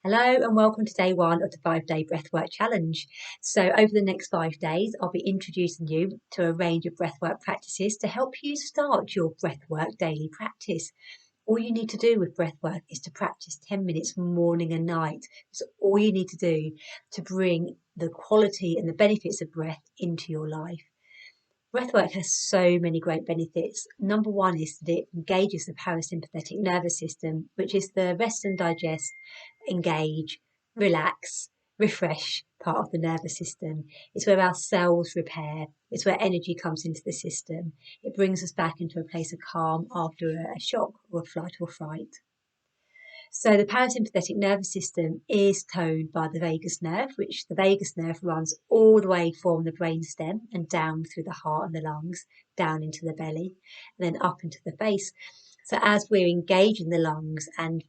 Hello and welcome to day one of the 5-day breathwork challenge. So over the next 5 days, I'll be introducing you to a range of breathwork practices to help you start your breathwork daily practice. All you need to do with breathwork is to practice 10 minutes morning and night. That's all you need to do to bring the quality and the benefits of breath into your life. Breathwork has so many great benefits. Number one is that it engages the parasympathetic nervous system, which is the rest and digest, engage, relax, refresh part of the nervous system. It's where our cells repair. It's where energy comes into the system. It brings us back into a place of calm after a shock or a flight or fright. So the parasympathetic nervous system is toned by the vagus nerve, which the vagus nerve runs all the way from the brainstem and down through the heart and the lungs, down into the belly, and then up into the face. So as we're engaging the lungs and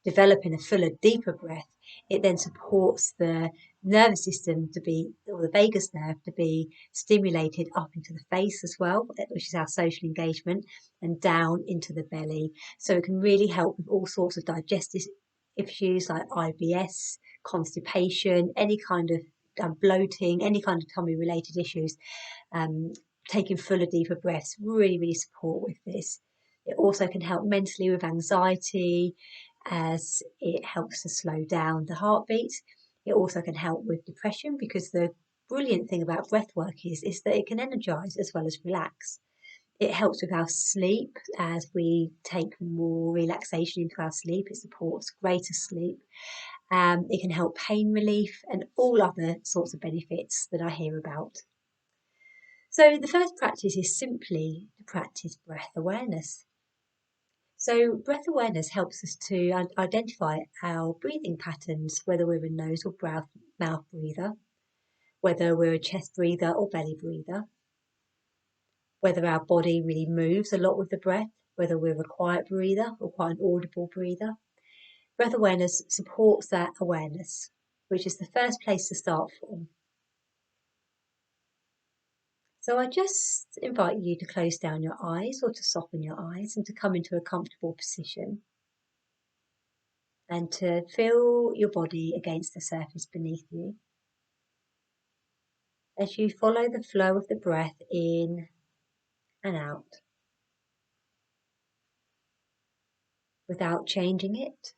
developing a fuller, deeper breath, it then supports the nervous system to be, or the vagus nerve to be stimulated up into the face as well, which is our social engagement, and down into the belly. So it can really help with all sorts of digestive issues like IBS, constipation, any kind of bloating, any kind of tummy related issues. Taking fuller, deeper breaths really support with this. It also can help mentally with anxiety, as it helps to slow down the heartbeat. It also can help with depression, because the brilliant thing about breath work is that it can energize as well as relax. It helps with our sleep. As we take more relaxation into our sleep, it supports greater sleep. It can help pain relief and all other sorts of benefits that I hear about. So the first practice is simply to practice breath awareness. So breath awareness helps us to identify our breathing patterns, whether we're a nose or mouth breather, whether we're a chest breather or belly breather, whether our body really moves a lot with the breath, whether we're a quiet breather or quite an audible breather. Breath awareness supports that awareness, which is the first place to start from. So I just invite you to close down your eyes or to soften your eyes and to come into a comfortable position, and to feel your body against the surface beneath you. As you follow the flow of the breath in and out, without changing it,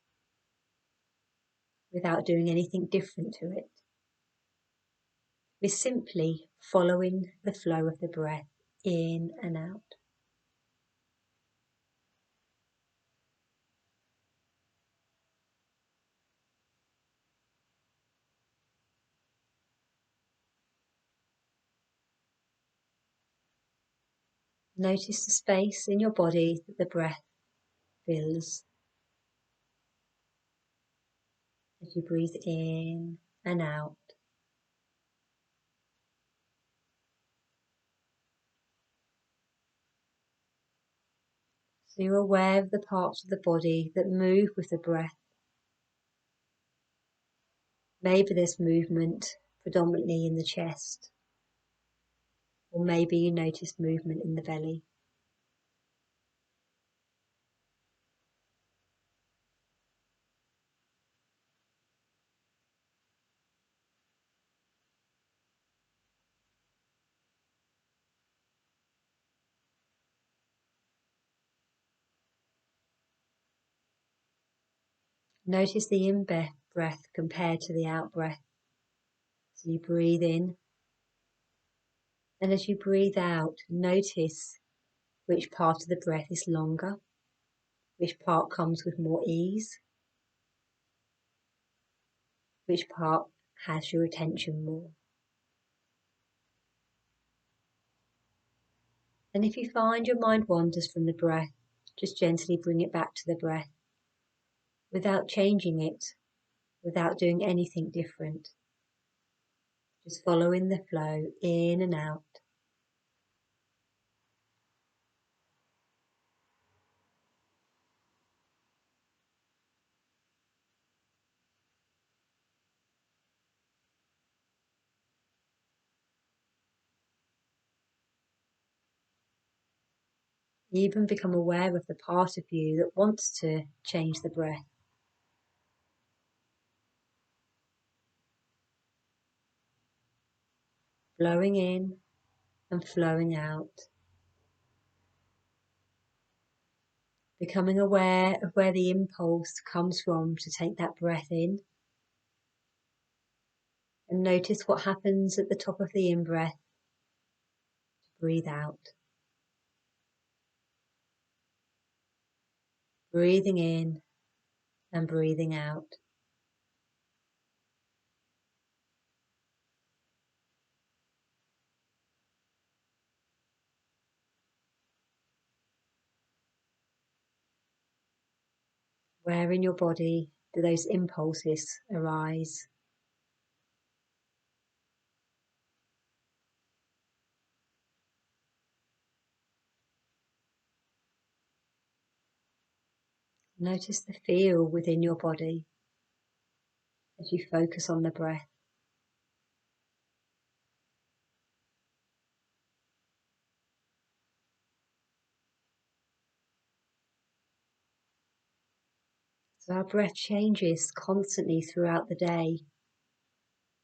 without doing anything different to it. We're simply following the flow of the breath in and out. Notice the space in your body that the breath fills as you breathe in and out. So you're aware of the parts of the body that move with the breath. Maybe there's movement predominantly in the chest, or maybe you notice movement in the belly. Notice the in-breath compared to the out-breath. So you breathe in, and as you breathe out, notice which part of the breath is longer, which part comes with more ease, which part has your attention more. And if you find your mind wanders from the breath, just gently bring it back to the breath, without changing it, without doing anything different. Just following the flow in and out. Even become aware of the part of you that wants to change the breath. flowing in and flowing out. Becoming aware of where the impulse comes from to take that breath in. And notice what happens at the top of the in-breath. Breathe out. Breathing in and breathing out. Where in your body do those impulses arise? Notice the feel within your body as you focus on the breath. So our breath changes constantly throughout the day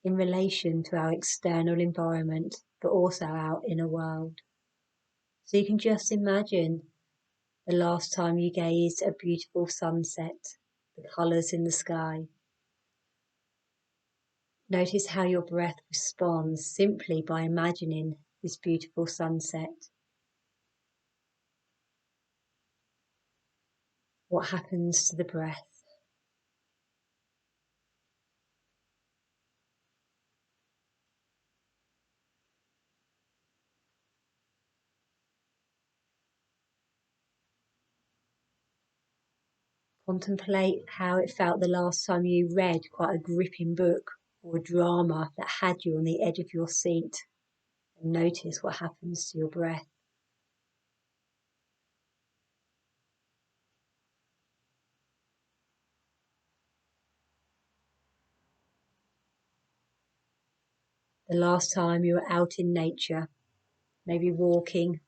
in relation to our external environment, but also our inner world. So you can just imagine the last time you gazed at a beautiful sunset, the colours in the sky. Notice how your breath responds simply by imagining this beautiful sunset. What happens to the breath? Contemplate how it felt the last time you read quite a gripping book or a drama that had you on the edge of your seat, and notice what happens to your breath. The last time you were out in nature, maybe walking,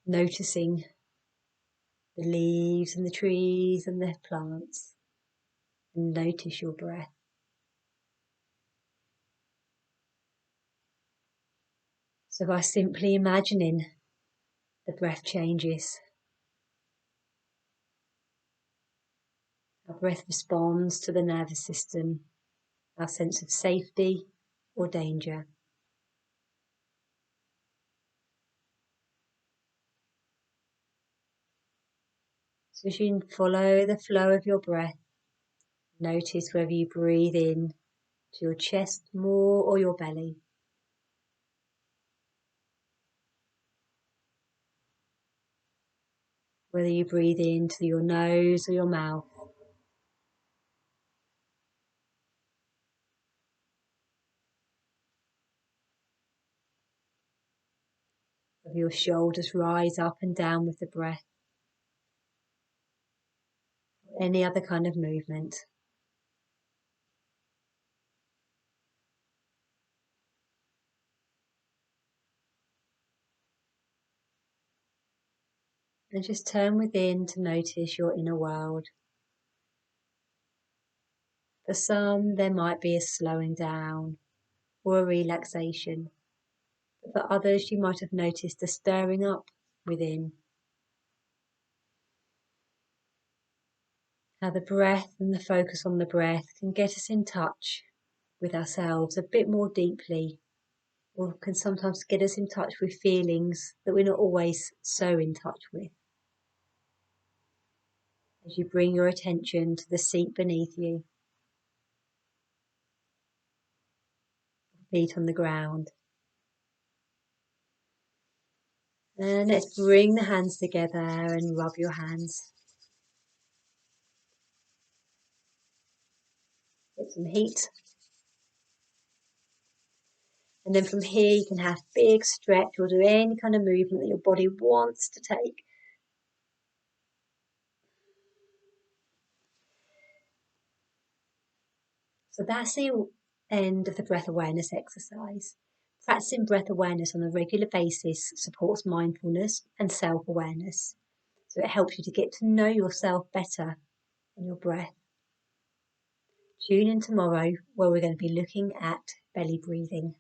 noticing the leaves and the trees and the plants, and notice your breath. So by simply imagining, the breath changes. Our breath responds to the nervous system, our sense of safety or danger. So as you follow the flow of your breath, notice whether you breathe in to your chest more or your belly. Whether you breathe into your nose or your mouth. Whether your shoulders rise up and down with the breath. Any other kind of movement. And just turn within to notice your inner world. For some, there might be a slowing down or a relaxation. But for others, you might have noticed a stirring up within. How the breath and the focus on the breath can get us in touch with ourselves a bit more deeply, or can sometimes get us in touch with feelings that we're not always so in touch with. As you bring your attention to the seat beneath you, feet on the ground. And let's bring the hands together and rub your hands. Get some heat. And then from here you can have big stretch or do any kind of movement that your body wants to take. So that's the end of the breath awareness exercise. Practicing breath awareness on a regular basis supports mindfulness and self-awareness. So it helps you to get to know yourself better and your breath. Tune in tomorrow where we're going to be looking at belly breathing.